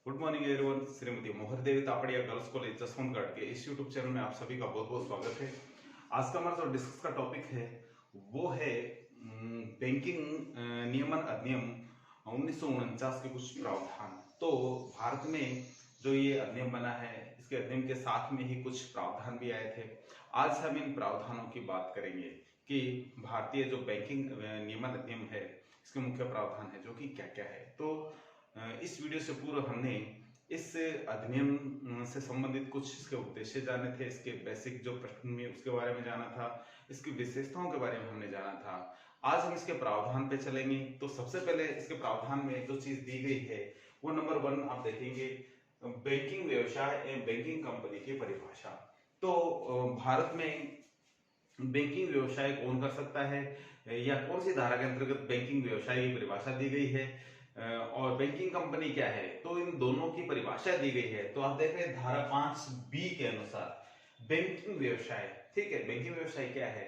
Good morning everyone. Shrimati Mohar Devi Tapadia girls college Jaswantgarh के इस YouTube channel में आप सभी का बहुत बहुत स्वागत है। आज का हमारा जो डिस्कस का टॉपिक है वो है बैंकिंग नियमन अधिनियम 1949 के कुछ प्रावधान। तो भारत में जो ये अधिनियम बना है, इसके अधिनियम के साथ में ही कुछ प्रावधान भी आए थे। आज हम इन प्रावधानों की बात करेंगे कि भारतीय जो बैंकिंग नियमन अधिनियम है, इसके मुख्य प्रावधान है जो कि क्या क्या है। तो इस वीडियो से पूर्व हमने इस अधिनियम से संबंधित कुछ इसके उद्देश्य जाने थे, इसके बेसिक जो प्रश्न में उसके बारे में जाना था, इसकी विशेषताओं के बारे में हमने जाना था। आज हम इसके प्रावधान पे चलेंगे। तो सबसे पहले इसके प्रावधान में जो चीज दी गई है वो नंबर 1 आप देखेंगे, बैंकिंग व्यवसाय एवं बैंकिंग कंपनी की परिभाषा। तो भारत में बैंकिंग व्यवसाय कौन कर सकता है या कौन सी धारा के अंतर्गत बैंकिंग व्यवसाय की परिभाषा दी गई है और बैंकिंग कंपनी क्या है, तो इन दोनों की परिभाषा दी गई है। तो आप देख रहे हैं धारा 5B के अनुसार बैंकिंग व्यवसाय, ठीक है, बैंकिंग व्यवसाय क्या है,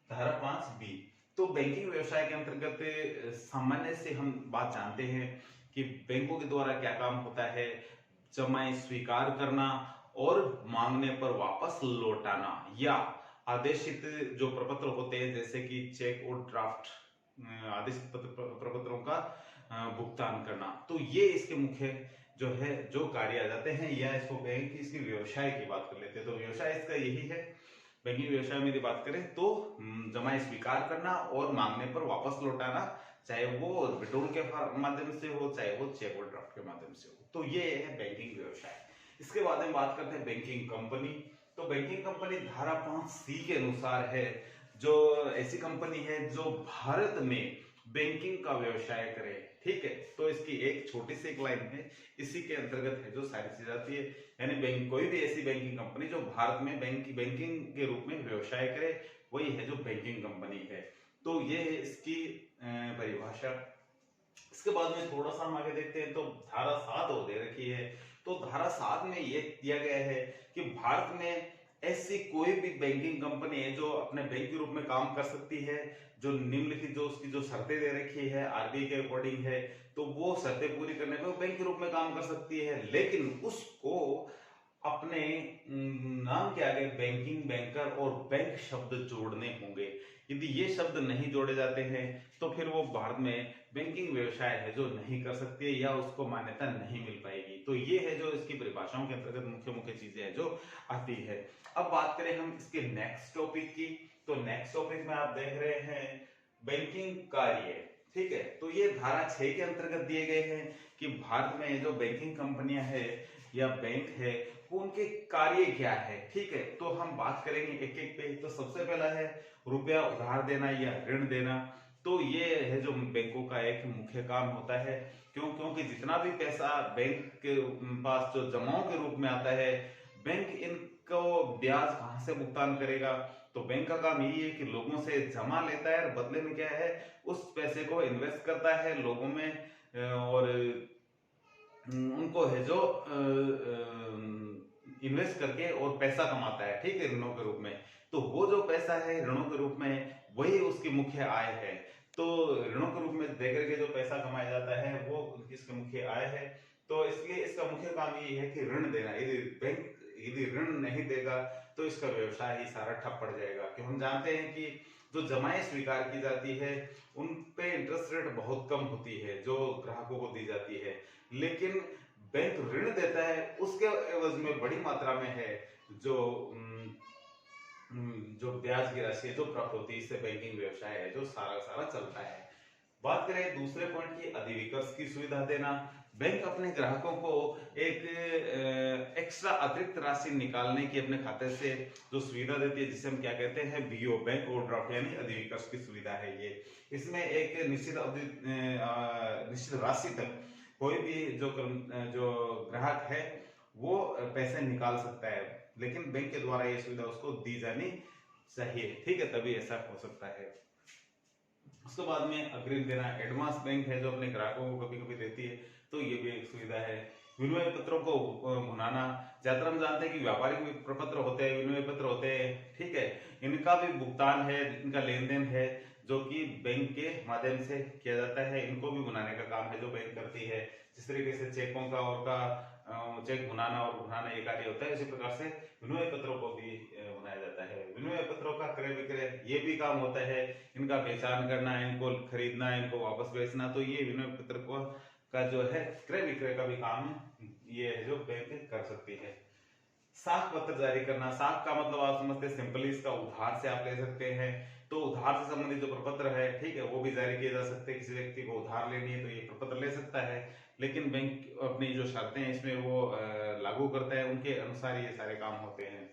धारा 5B। तो बैंकिंग व्यवसाय के अंतर्गत सामान्य से हम बात जानते हैं कि बैंकों के द्वारा क्या काम होता है, जमाएं स्वीकार करना और मांगने पर वापस लौटाना या आदेशित जो प्रपत्र होते हैं जैसे कि चेक और ड्राफ्ट आदेशित प्रपत्रों का भुगतान करना। तो ये इसके मुख्य जो है जो कार्य आ जाते हैं, या इसको कहें कि इसकी व्यवसाय की बात कर लेते हैं। तो व्यवसाय इसका यही है। बैंकिंग व्यवसाय में यदि बात करें तो जमा स्वीकार करना और मांगने पर वापस लौटाना, चाहे वो विड्रॉल के माध्यम से हो, चाहे वो चेक और ड्राफ्ट के माध्यम से हो। तो ये है बैंकिंग व्यवसाय। इसके बाद में बात करते हैं बैंकिंग कंपनी। तो बैंकिंग कंपनी धारा 5C के अनुसार है जो ऐसी कंपनी है जो भारत में बैंकिंग का व्यवसाय करे, ठीक है। तो इसकी एक छोटी सी एक लाइन है, इसी के अंतर्गत है जो सारी चीज आती है। यानी बैंक कोई भी ऐसी बैंकिंग कंपनी जो भारत में बैंकिंग के रूप में व्यवसाय करे, वही है जो बैंकिंग कंपनी है। तो ये है इसकी परिभाषा। इसके बाद में थोड़ा सा हम आगे देखते हैं तो धारा 7 दे रखी है। तो धारा 7 में ये दिया गया है कि भारत में ऐसी कोई भी बैंकिंग कंपनी है जो अपने बैंक के रूप में काम कर सकती है, जो निम्नलिखित जो उसकी जो शर्तें दे रखी है आरबीआई के अकॉर्डिंग है, तो वो शर्तें पूरी करने पर बैंक के रूप में काम कर सकती है, लेकिन उसको अपने नाम के आगे बैंकिंग, बैंकर और बैंक शब्द जोड़ने होंगे। यदि ये शब्द नहीं जोड़े जाते हैं तो फिर वो भारत में बैंकिंग व्यवसाय है जो नहीं कर सकती है या उसको मान्यता नहीं मिल पाएगी। तो ये है जो इसकी परिभाषाओं के अंतर्गत मुख्य मुख्य चीजें हैं जो आती है। अब बात करें हम इसके नेक्स्ट टॉपिक की। तो नेक्स्ट टॉपिक में आप देख रहे हैं बैंकिंग कार्य, ठीक है। तो ये धारा 6 के अंतर्गत दिए गए हैं कि भारत में जो बैंकिंग कंपनियां है या बैंक है वो उनके कार्य क्या है, ठीक है। तो हम बात करेंगे एक एक पे। तो सबसे पहला है रुपया उधार देना या ऋण देना। तो ये है जो बैंकों का एक मुख्य काम होता है। क्योंकि जितना भी पैसा बैंक के पास जो जमाओं के रूप में आता है, बैंक इनको ब्याज कहां से भुगतान करेगा। तो बैंक का काम यही है कि लोगों से जमा लेता है और बदले में क्या है उस पैसे को इन्वेस्ट करता है लोगों में और उनको है जो इन्वेस्ट करके और पैसा कमाता है, ठीक है, ऋणों के रूप में। तो वो जो पैसा है ऋणों के रूप में वही उसकी मुख्य आय है। तो ऋणों के रूप में देकर के जो पैसा कमाया जाता है वो इसकी मुख्य आय है। तो इसलिए इसका मुख्य काम ये है कि ऋण देना। यदि बैंक यदि ऋण नहीं देगा तो इसका व्यवसाय ही सारा ठप पड़ जाएगा। क्यों, हम जानते हैं कि जो जमाएं स्वीकार की जाती है उन पे इंटरेस्ट रेट बहुत कम होती है जो ग्राहकों को दी जाती है, लेकिन बैंक ऋण देता है उसके एवज में बड़ी मात्रा में है जो जो ब्याज की राशि है जो प्राप्त होती है। इससे बैंकिंग व्यवसाय है जो सारा सारा चलता है। बात करें दूसरे पॉइंट की, अधिविकर्ष की सुविधा देना। बैंक अपने ग्राहकों को एक एक्स्ट्रा अतिरिक्त राशि निकालने की अपने खाते से जो सुविधा देती है, जिसे हम क्या कहते हैं बीओ, बैंक ओवरड्राफ्ट, यानी अधिविकर्ष की सुविधा है ये। इसमें एक निश्चित अवधि निश्चित राशि तक कोई भी जो ग्राहक है वो पैसे निकाल सकता है, लेकिन बैंक के द्वारा ये सुविधा उसको दी जानी चाहिए, ठीक है, तभी ऐसा हो सकता है। उसके बाद में अग्रिम देना, एडवांस बैंक है जो अपने ग्राहकों को कभी कभी देती है, तो ये भी एक सुविधा है। विनिमय पत्रों को भुनाना, ज्यादातर हम जानते हैं कि व्यापारिक प्रपत्र होते हैं, विनिमय पत्र होते हैं, ठीक है, इनका भी भुगतान है, इनका लेन देन है जो कि बैंक के माध्यम से किया जाता है। इनको भी बनाने का काम है जो बैंक करती है। जिस तरीके से चेकों का और का चेक बनाना और भुनाना ये कार्य होता है, इसी प्रकार से विनिमय पत्रों को भी बनाया जाता है। विनिमय पत्रों का क्रय विक्रय ये भी काम होता है, इनका पहचान करना, इनको खरीदना, इनको वापस बेचना, तो ये विनिमय पत्र को का जो है क्रय विक्रय का भी काम ये है जो बैंक कर सकती है। साख पत्र जारी करना, साख का मतलब आप समझते हैं सिंपली इसका उधार से आप ले सकते हैं, तो उधार से संबंधित जो प्रपत्र है, ठीक है, वो भी जारी किए जा सकते हैं। किसी व्यक्ति को उधार लेनी है तो ये प्रपत्र ले सकता है, लेकिन बैंक अपनी जो शर्तें हैं इसमें वो लागू करता है, उनके अनुसार ये सारे काम होते हैं।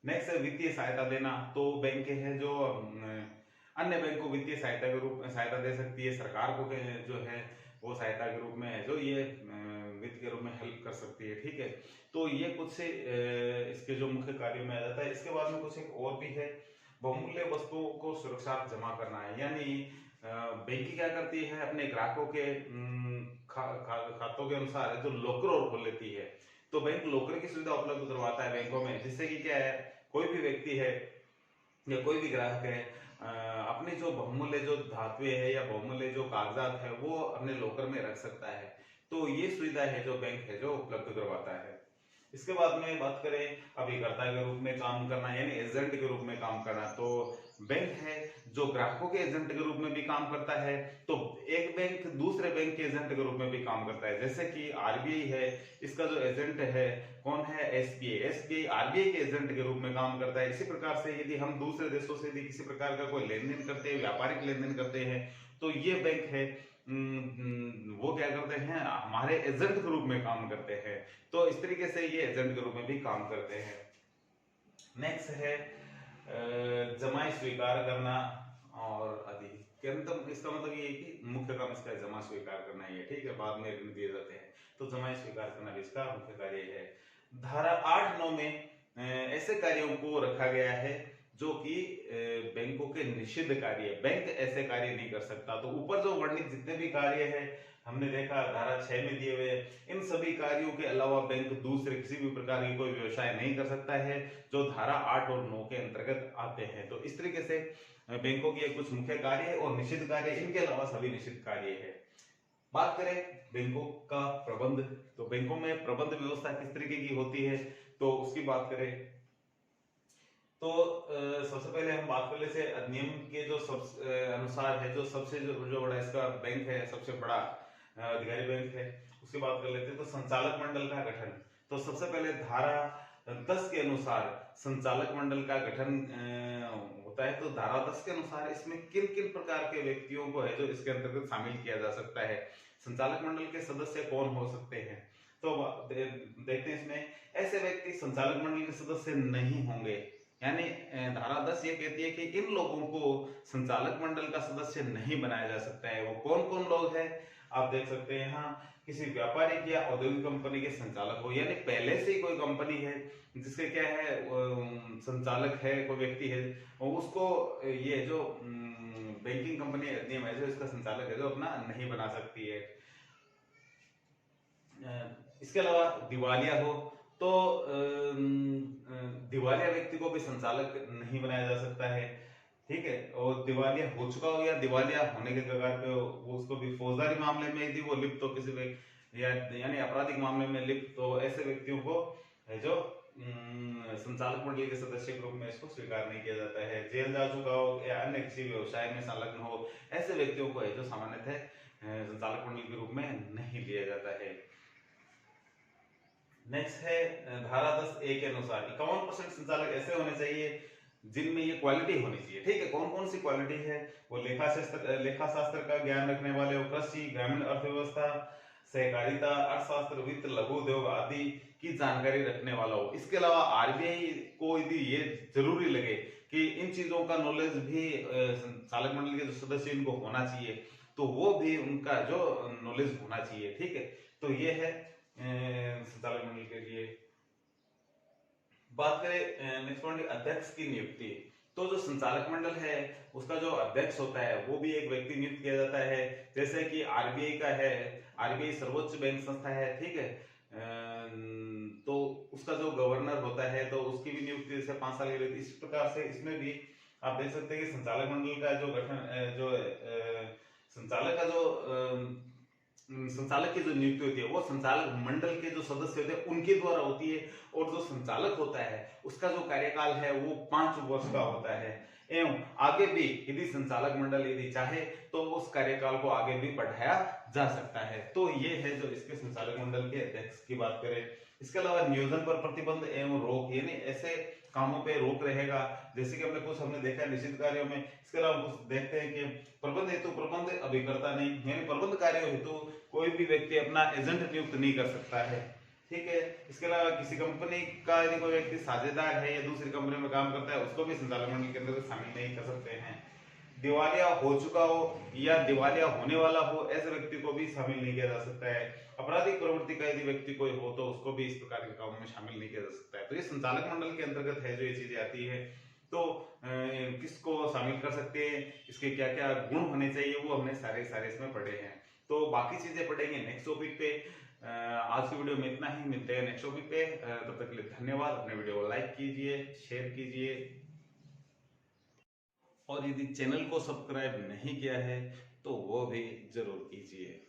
नेक्स्ट है वित्तीय सहायता देना। तो बैंक है जो अन्य बैंक को वित्तीय सहायता के रूप में सहायता दे सकती है। सरकार को जो है वो सहायता के रूप में जो ये वित्त के रूप में हेल्प कर सकती है, ठीक है। तो ये कुछ से इसके जो मुख्य कार्यों में आ जाता है। इसके बाद में कुछ एक और भी है, बहुमूल्य वस्तुओं को सुरक्षा जमा करना है। यानी बैंक क्या करती है, अपने ग्राहकों के खातों के अनुसार जो लॉकर और खोल लेती है। तो बैंक लॉकर की सुविधा उपलब्ध करवाता है बैंकों में, जिससे कि क्या है, कोई भी व्यक्ति है या कोई भी ग्राहक है अपनी जो बहुमूल्य जो धातुएं है या बहुमूल्य जो कागजात है वो अपने लॉकर में रख सकता है। तो ये सुविधा है जो बैंक है जो उपलब्ध करवाता है। इसके बाद में बात करें अभिकर्ता के रूप में काम करना, यानी एजेंट के रूप में काम करना। तो बैंक है जो ग्राहकों के एजेंट के रूप में भी काम करता है, तो एक बैंक दूसरे बैंक के एजेंट के रूप में भी काम करता है। जैसे कि आरबीआई है, इसका जो एजेंट है कौन है, एसबीआई। एसबीआई आरबीआई के एजेंट के रूप में काम करता है। इसी प्रकार से यदि हम दूसरे देशों से यदि किसी प्रकार का कोई लेन देन करते हैं, व्यापारिक लेन देन करते हैं, तो ये बैंक है वो क्या करते हैं, हमारे एजेंट के रूप में काम करते हैं। तो इस तरीके से ये एजेंट के रूप में भी काम करते हैं। नेक्स्ट है जमाई स्वीकार करना और अधिकतम। इसका मतलब ये है कि मुख्य काम इसका जमा स्वीकार करना ही है, ठीक है, बाद में ऋण दिए जाते हैं, तो जमा स्वीकार करना भी इसका मुख्य कार्य है। धारा 8-9 में ऐसे कार्यों को रखा गया है जो कि बैंकों के निषिद्ध कार्य है, बैंक ऐसे कार्य नहीं कर सकता। तो ऊपर जो वर्णित जितने भी कार्य है हमने देखा धारा 6 में दिए हुए, इन सभी कार्यों के अलावा बैंक दूसरे किसी भी प्रकार की कोई व्यवसाय नहीं कर सकता है जो धारा 8 और 9 के अंतर्गत आते हैं। तो इस तरीके से बैंकों के कुछ मुख्य कार्य है और निषिद्ध कार्य, इनके अलावा सभी निषिद्ध कार्य है। बात करें बैंकों का प्रबंध, तो बैंकों में प्रबंध व्यवस्था किस तरीके की होती है, तो उसकी बात करें तो सबसे पहले हम बात कर लेते हैं अधिनियम के जो अनुसार है, जो सबसे जो बड़ा इसका बैंक है, सबसे बड़ा अधिकारी बैंक है, उसकी बात कर लेते हैं। तो संचालक मंडल का गठन, तो सबसे पहले धारा 10 के अनुसार संचालक मंडल का गठन होता है। तो धारा 10 के अनुसार इसमें किन किन प्रकार के व्यक्तियों को है जो इसके अंतर्गत शामिल किया जा सकता है, संचालक मंडल के सदस्य कौन हो सकते हैं। तो देखते हैं इसमें ऐसे व्यक्ति संचालक मंडल के सदस्य नहीं होंगे, यानी धारा 10 ये कहती है कि इन लोगों को संचालक मंडल का सदस्य नहीं बनाया जा सकता है। वो कौन कौन लोग हैं आप देख सकते हैं यहाँ, किसी व्यापारिक या औद्योगिक कंपनी के संचालक हो, यानी पहले से ही कोई कंपनी है जिसके क्या है संचालक है, कोई व्यक्ति है, उसको ये जो बैंकिंग कंपनी अधिनियम है जो इसका संचालक है जो अपना नहीं बना सकती है। इसके अलावा दिवालिया हो तो दिवालिया व्यक्ति को भी संचालक नहीं बनाया जा सकता है, ठीक है, और दिवालिया हो चुका हो या दिवालिया होने के कगार पे हो, वो उसको भी फौजदारी मामले में यदि वो लिप्त हो किसी या यानी आपराधिक मामले में लिप्त, तो ऐसे व्यक्तियों को जो संचालक मंडल के सदस्य के रूप में इसको स्वीकार नहीं किया जाता है। जेल जा चुका हो या अन्य किसी व्यवसाय में संलग्न हो, ऐसे व्यक्तियों को है जो सामान्यतः संचालक मंडल के रूप में नहीं लिया जाता है। नेक्स्ट है धारा 10A के अनुसार 51% संचालक ऐसे होने चाहिए जिनमें ये क्वालिटी होनी चाहिए, ठीक है। कौन कौन सी क्वालिटी है, वो लेखा शास्त्र का ज्ञान रखने वाले हो, कृषि, ग्रामीण अर्थव्यवस्था, सहकारिता, अर्थशास्त्र, वित्त, लघु उद्योग आदि की जानकारी रखने वाला हो। इसके अलावा आरबीआई को यदि ये जरूरी लगे कि इन चीजों का नॉलेज भी संचालक मंडल के जो सदस्य इनको होना चाहिए, तो वो भी उनका जो नॉलेज होना चाहिए, ठीक है। तो ये है संचालक मंडल के लिए। बात करें नेक्स्ट पॉइंट अध्यक्ष की नियुक्ति, तो जो संचालक मंडल है उसका जो अध्यक्ष होता है वो भी एक व्यक्ति नियुक्त किया जाता है। जैसे कि आरबीआई का है, आरबीआई सर्वोच्च बैंक संस्था है, ठीक है, तो उसका जो गवर्नर होता है तो उसकी भी नियुक्ति जैसे 5 साल के लिए, इस प्रकार से इसमें भी आप देख सकते हैं कि संचालक मंडल का जो गठन संचालक का जो संचालक की जो नियुक्ति होती है वो संचालक मंडल के जो सदस्य होते हैं उनके द्वारा होती है, और जो संचालक होता है उसका जो कार्यकाल है वो 5 वर्ष का होता है। एवं आगे भी यदि संचालक मंडल यदि चाहे तो उस कार्यकाल को आगे भी बढ़ाया जा सकता है। तो ये है जो इसके संचालक मंडल के अध्यक्ष की बात करें। इसके अलावा नियोजन पर प्रतिबंध एवं रोक, यानी ऐसे कामों पे रोक रहेगा जैसे कि हमने देखा है निश्चित कार्यों में। इसके अलावा कुछ देखते हैं कि प्रबंध हेतु प्रबंध अभिकर्ता नहीं, यानी प्रबंध कार्यों हेतु कोई भी व्यक्ति अपना एजेंट नियुक्त नहीं कर सकता है, ठीक है। इसके अलावा किसी कंपनी का यदि कोई व्यक्ति साझेदार है या दूसरी कंपनी में काम करता है उसको भी संचालक मंडल के अंदर शामिल नहीं कर सकते हैं। दिवालिया हो चुका हो या दिवालिया होने वाला हो ऐसे व्यक्ति को भी शामिल नहीं किया जा सकता है। आपराधिक प्रवृत्ति का यदि व्यक्ति कोई हो तो उसको भी इस प्रकार के कामों में शामिल नहीं किया जा सकता है। तो ये संचालक मंडल के अंतर्गत है जो ये चीजें आती है। तो किसको शामिल कर सकते हैं, इसके क्या क्या गुण होने चाहिए, वो हमने सारे इसमें पढ़े हैं। तो बाकी चीजें पढ़ेंगे नेक्स्ट टॉपिक पे। आज की वीडियो में इतना ही, मिलते हैं नेक्स्ट टॉपिक पे। तब तक के लिए धन्यवाद। अपने वीडियो को लाइक कीजिए, शेयर कीजिए, और यदि चैनल को सब्सक्राइब नहीं किया है तो वो भी जरूर कीजिए।